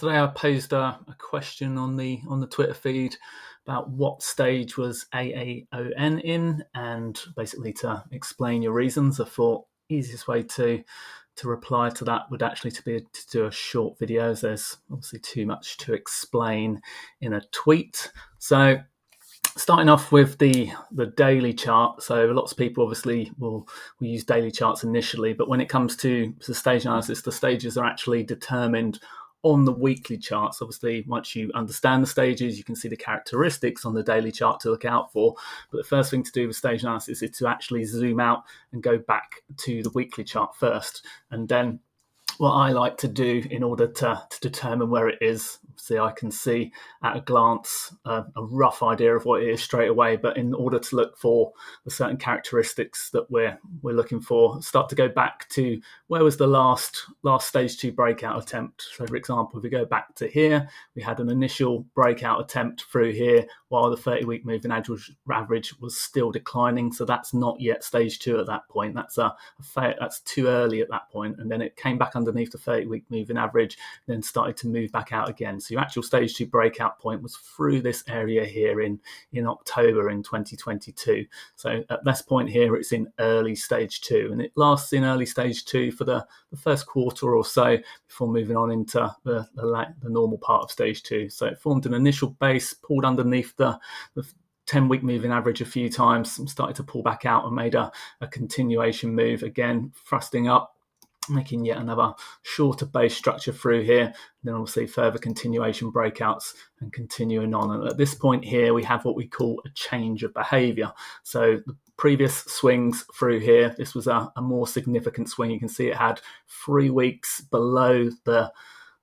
yesterday I posed a question on the Twitter feed about what stage was AAON in, and basically to explain your reasons. I thought easiest way to reply to that would actually to do a short video, as there's obviously too much to explain in a tweet. So starting off with the daily chart. So lots of people obviously will use daily charts initially, but when it comes to the stage analysis, the stages are actually determined on the weekly charts. Obviously, once you understand the stages, you can see the characteristics on the daily chart to look out for. But the first thing to do with stage analysis is to actually zoom out and go back to the weekly chart first. And then what I like to do in order to determine where it is, see, I can see at a glance a rough idea of what it is straight away, but in order to look for the certain characteristics that we're looking for, start to go back to where was the last stage 2 breakout attempt. So for example, if we go back to here, we had an initial breakout attempt through here while the 30-week moving average was still declining. So that's not yet stage 2 at that point. That's too early at that point. And then it came back underneath the 30-week moving average, then started to move back out again. So your actual stage 2 breakout point was through this area here in October in 2022. So at this point here, it's in early stage 2, and it lasts in early stage 2 for the first quarter or so before moving on into the normal part of stage 2. So it formed an initial base, pulled underneath the 10-week moving average a few times, and started to pull back out and made a continuation move, again thrusting up, making yet another shorter base structure through here, and then obviously further continuation breakouts and continuing on. And at this point here, we have what we call a change of behavior. So the previous swings through here, this was a more significant swing. You can see it had 3 weeks below the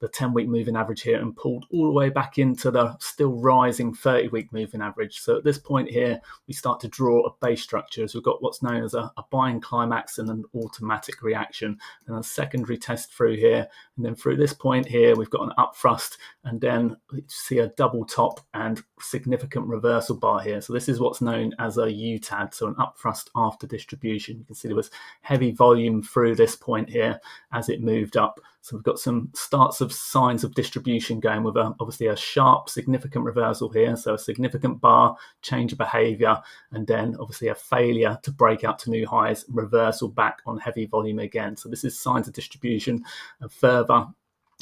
10-week moving average here and pulled all the way back into the still rising 30-week moving average. So at this point here, we start to draw a base structure as we've got what's known as a buying climax and an automatic reaction, and a secondary test through here. And then through this point here, we've got an up thrust, and then we see a double top and significant reversal bar here. So this is what's known as a UTAD, so an up thrust after distribution. You can see there was heavy volume through this point here as it moved up. So we've got some starts of signs of distribution going with obviously a sharp, significant reversal here. So a significant bar, change of behavior, and then obviously a failure to break out to new highs, reversal back on heavy volume again. So this is signs of distribution. A further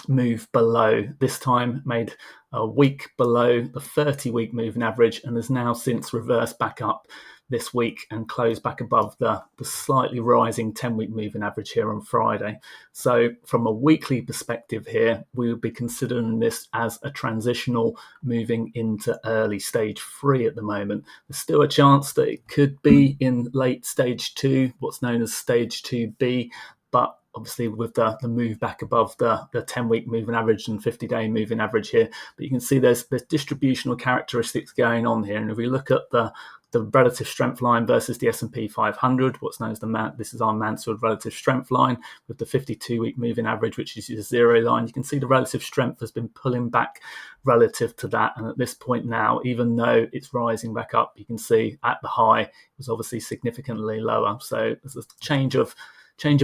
move below, this time made a week below the 30-week moving average, and has now since reversed back up this week and closed back above the slightly rising 10-week moving average here on Friday. So from a weekly perspective here, we would be considering this as a transitional moving into early stage 3 at the moment. There's still a chance that it could be in late stage 2, what's known as stage 2B, but obviously with the move back above the 10-week moving average and 50-day moving average here. But you can see there's distributional characteristics going on here. And if we look at the relative strength line versus the S&P 500, what's known as this is our Mansfield relative strength line with the 52-week moving average, which is your zero line. You can see the relative strength has been pulling back relative to that. And at this point now, even though it's rising back up, you can see at the high, it was obviously significantly lower. So there's a change of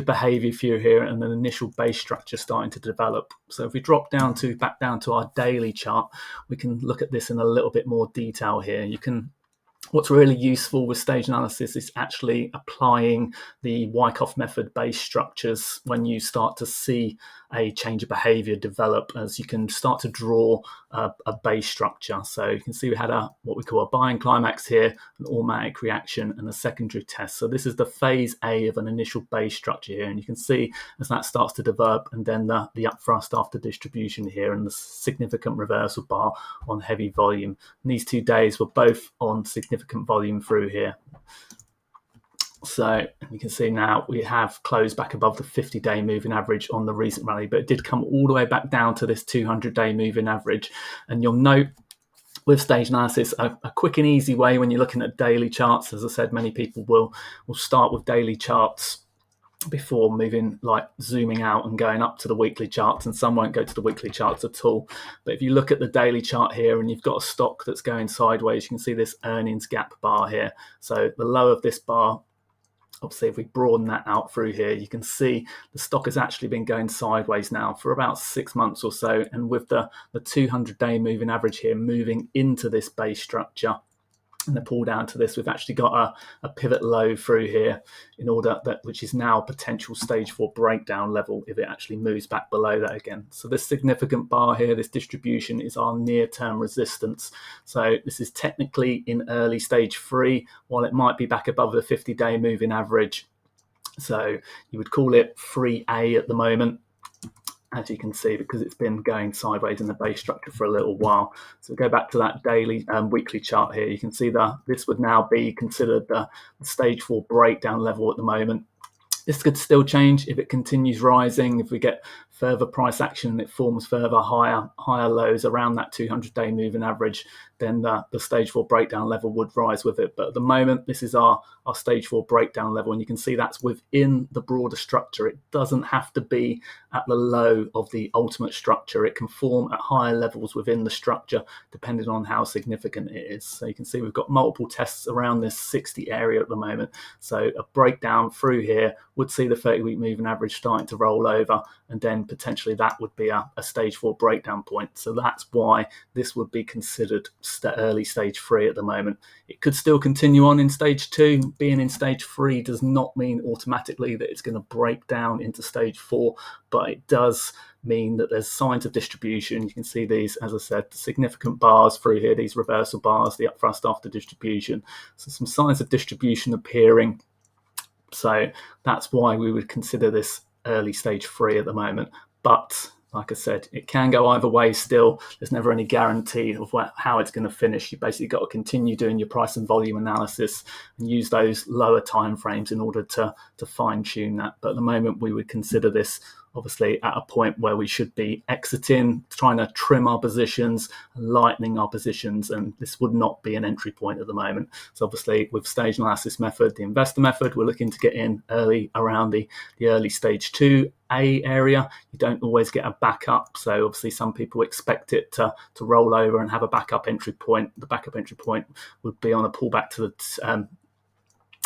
behavior through here and an initial base structure starting to develop. So if we drop back down to our daily chart, we can look at this in a little bit more detail here. What's really useful with stage analysis is actually applying the Wyckoff method base structures when you start to see a change of behavior develop, as you can start to draw a base structure. So you can see we had what we call a buying climax here, an automatic reaction, and a secondary test. So this is the phase A of an initial base structure here, and you can see as that starts to develop, and then the up thrust after distribution here, and the significant reversal bar on heavy volume. And these 2 days were both on significant volume through here. So you can see now we have closed back above the 50-day moving average on the recent rally, but it did come all the way back down to this 200-day moving average. And you'll note with stage analysis, a quick and easy way when you're looking at daily charts, as I said, many people will start with daily charts before moving, like zooming out and going up to the weekly charts, and some won't go to the weekly charts at all. But if you look at the daily chart here and you've got a stock that's going sideways, you can see this earnings gap bar here. So the low of this bar obviously, if we broaden that out through here, you can see the stock has actually been going sideways now for about 6 months or so. And with the 200-day moving average here moving into this base structure, and the pull down to this, we've actually got a pivot low through here in order that, which is now a potential stage 4 breakdown level if it actually moves back below that again. So this significant bar here, this distribution, is our near-term resistance. So this is technically in early stage 3, while it might be back above the 50-day moving average. So you would call it 3A at the moment, as you can see, because it's been going sideways in the base structure for a little while. So go back to that daily, weekly chart here. You can see that this would now be considered the stage 4 breakdown level at the moment. This could still change if it continues rising, if we get further price action and it forms further higher lows around that 200-day moving average, then the stage 4 breakdown level would rise with it. But at the moment, this is our stage 4 breakdown level, and you can see that's within the broader structure. It doesn't have to be at the low of the ultimate structure. It can form at higher levels within the structure depending on how significant it is. So you can see we've got multiple tests around this 60 area at the moment. So a breakdown through here would see the 30-week moving average starting to roll over, and then potentially that would be a stage 4 breakdown point. So that's why this would be considered early stage 3 at the moment. It could still continue on in stage 2. Being in stage 3 does not mean automatically that it's going to break down into stage 4, but it does mean that there's signs of distribution. You can see these, as I said, significant bars through here, these reversal bars, the up thrust after distribution. So some signs of distribution appearing. So that's why we would consider this early stage 3 at the moment. But like I said, it can go either way still. There's never any guarantee of how it's going to finish. You basically got to continue doing your price and volume analysis and use those lower time frames in order to fine tune that. But at the moment, we would consider this obviously at a point where we should be exiting, trying to trim our positions, lightening our positions, and this would not be an entry point at the moment. So obviously with stage analysis method, the investor method, we're looking to get in early around the early stage 2A area. You don't always get a backup, so obviously some people expect it to roll over and have a backup entry point. The backup entry point would be on a pullback to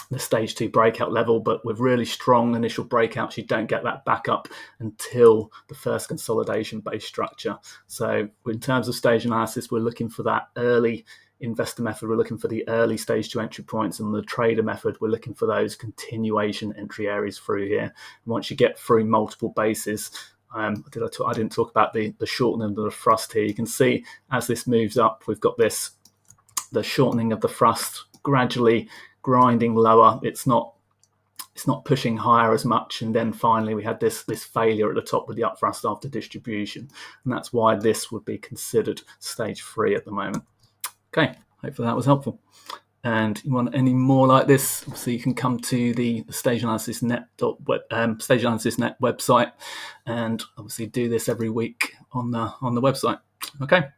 the stage 2 breakout level, but with really strong initial breakouts, you don't get that back up until the first consolidation base structure. So in terms of stage analysis, we're looking for that early. Investor method, we're looking for the early stage 2 entry points, and the trader method, we're looking for those continuation entry areas through here. And once you get through multiple bases, I didn't talk about the shortening of the thrust here. You can see as this moves up, we've got the shortening of the thrust gradually grinding lower. It's not pushing higher as much, and then finally we had this failure at the top with the up thrust after distribution, and that's why this would be considered stage 3 at the moment. Okay, hopefully that was helpful. And you want any more like this, so you can come to the Stage Analysis Net website, and obviously do this every week on the website. Okay.